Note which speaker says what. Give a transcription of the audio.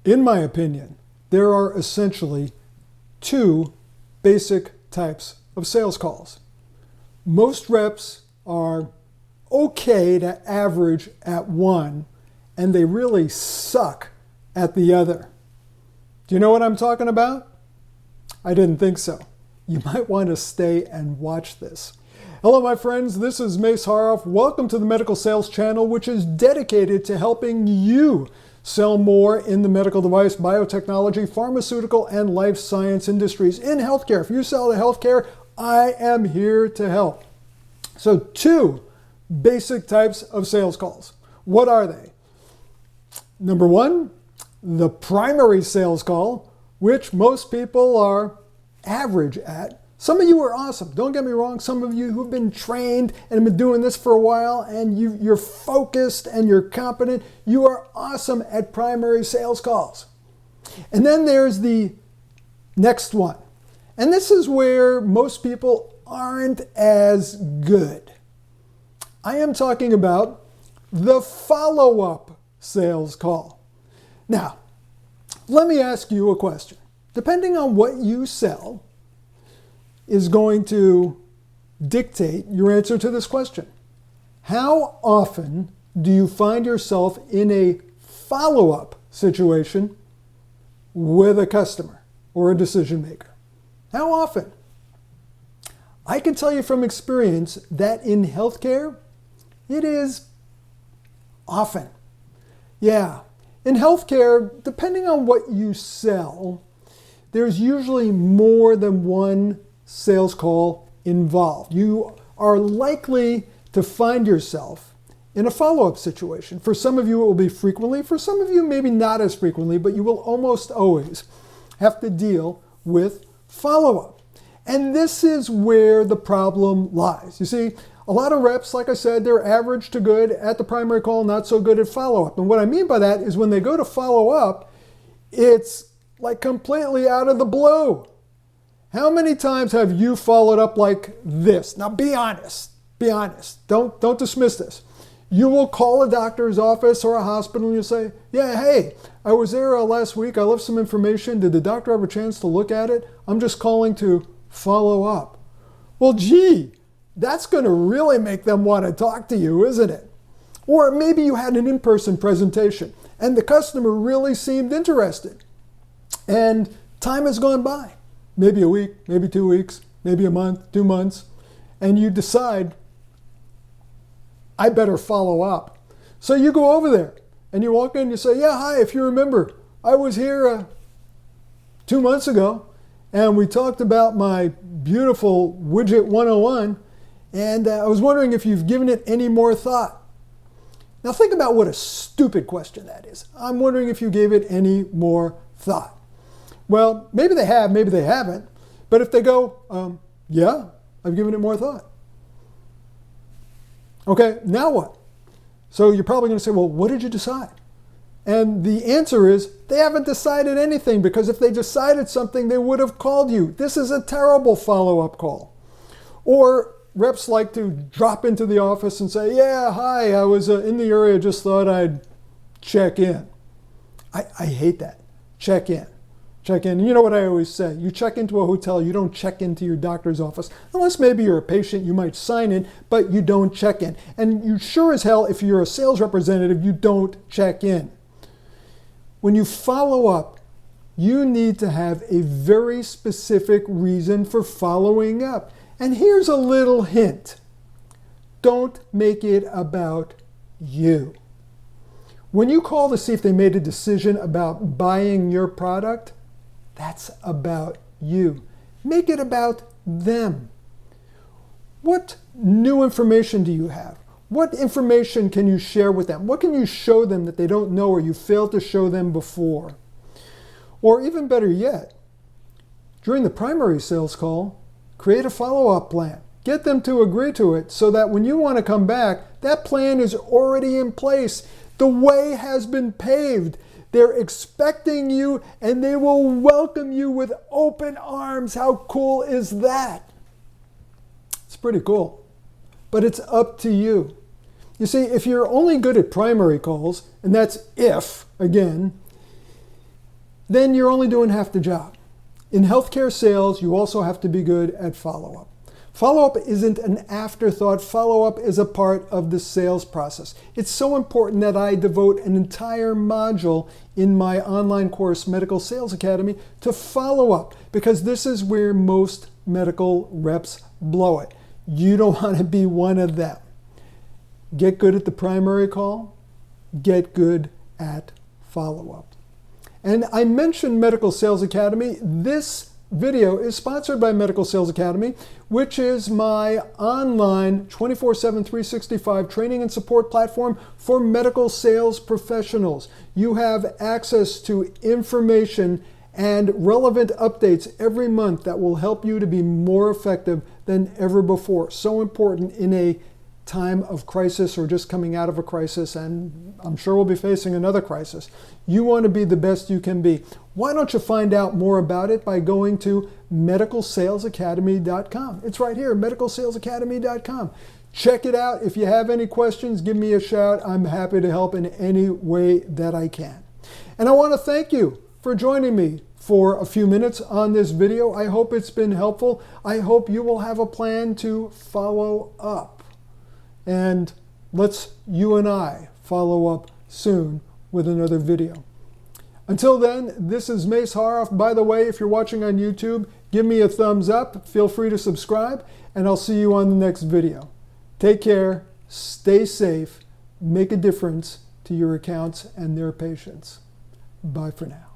Speaker 1: In my opinion, there are essentially two basic types of sales calls. Most reps are okay to average at one, and they really suck at the other. Do you know what I'm talking about? I didn't think so. You might want to stay and watch this. Hello, my friends. This is Mace Haroff. Welcome to the Medical Sales Channel, which is dedicated to helping you sell more in the medical device, biotechnology, pharmaceutical, and life science industries. In healthcare, if you sell to healthcare, I am here to help. So, two basic types of sales calls. What are they? Number one, the primary sales call, which most people are average at. Some of you are awesome. Don't get me wrong. Some of you who've been trained and have been doing this for a while and you're focused and you're competent, you are awesome at primary sales calls. And then there's the next one. And this is where most people aren't as good. I am talking about the follow-up sales call. Now, let me ask you a question. Depending on what you sell, is going to dictate your answer to this question. How often do you find yourself in a follow-up situation with a customer or a decision maker? How often? I can tell you from experience that in healthcare, it is often. Yeah, in healthcare, depending on what you sell, there's usually more than one sales call involved. You are likely to find yourself in a follow-up situation. For some of you, it will be frequently. For some of you, maybe not as frequently, but you will almost always have to deal with follow-up. And this is where the problem lies. You see, a lot of reps, like I said, they're average to good at the primary call, not so good at follow-up. And what I mean by that is when they go to follow-up, it's like completely out of the blue. How many times have you followed up like this? Now be honest. Be honest. Don't dismiss this. You will call a doctor's office or a hospital and you'll say, yeah, hey, I was there last week. I left some information. Did the doctor have a chance to look at it? I'm just calling to follow up. Well, gee, that's going to really make them want to talk to you, isn't it? Or maybe you had an in-person presentation and the customer really seemed interested and time has gone by. Maybe a week, maybe 2 weeks, maybe a month, 2 months, and you decide, I better follow up. So you go over there and you walk in and you say, yeah, hi, if you remember, I was here 2 months ago and we talked about my beautiful widget 101 and I was wondering if you've given it any more thought. Now think about what a stupid question that is. I'm wondering if you gave it any more thought. Well, maybe they have, maybe they haven't. But if they go, yeah, I've given it more thought. Okay, now what? So you're probably going to say, well, what did you decide? And the answer is they haven't decided anything because if they decided something, they would have called you. This is a terrible follow-up call. Or reps like to drop into the office and say, yeah, hi, I was in the area, just thought I'd check in. I hate that. Check in. Check in. You know what I always say, you check into a hotel, you don't check into your doctor's office. Unless maybe you're a patient, you might sign in, but you don't check in. And you sure as hell, if you're a sales representative, you don't check in. When you follow up, you need to have a very specific reason for following up. And here's a little hint. Don't make it about you. When you call to see if they made a decision about buying your product, that's about you. Make it about them. What new information do you have? What information can you share with them? What can you show them that they don't know or you failed to show them before? Or even better yet, during the primary sales call, create a follow-up plan. Get them to agree to it so that when you want to come back, that plan is already in place. The way has been paved. They're expecting you and they will welcome you with open arms. How cool is that? It's pretty cool, but it's up to you. You see, if you're only good at primary calls, and that's if, again, then you're only doing half the job. In healthcare sales, you also have to be good at follow-up. Follow-up isn't an afterthought. Follow-up is a part of the sales process. It's so important that I devote an entire module in my online course, Medical Sales Academy, to follow-up, because this is where most medical reps blow it. You don't want to be one of them. Get good at the primary call. Get good at follow-up. And I mentioned Medical Sales Academy. This video is sponsored by Medical Sales Academy, which is my online 24/7, 365 training and support platform for medical sales professionals. You have access to information and relevant updates every month that will help you to be more effective than ever before. So important in a time of crisis or just coming out of a crisis, and I'm sure we'll be facing another crisis. You want to be the best you can be. Why don't you find out more about it by going to medicalsalesacademy.com. It's right here, medicalsalesacademy.com. Check it out. If you have any questions, give me a shout. I'm happy to help in any way that I can. And I want to thank you for joining me for a few minutes on this video. I hope it's been helpful. I hope you will have a plan to follow up. And you and I follow up soon with another video. Until then, this is Mace Haroff. By the way, if you're watching on YouTube, give me a thumbs up. Feel free to subscribe, and I'll see you on the next video. Take care, stay safe, make a difference to your accounts and their patients. Bye for now.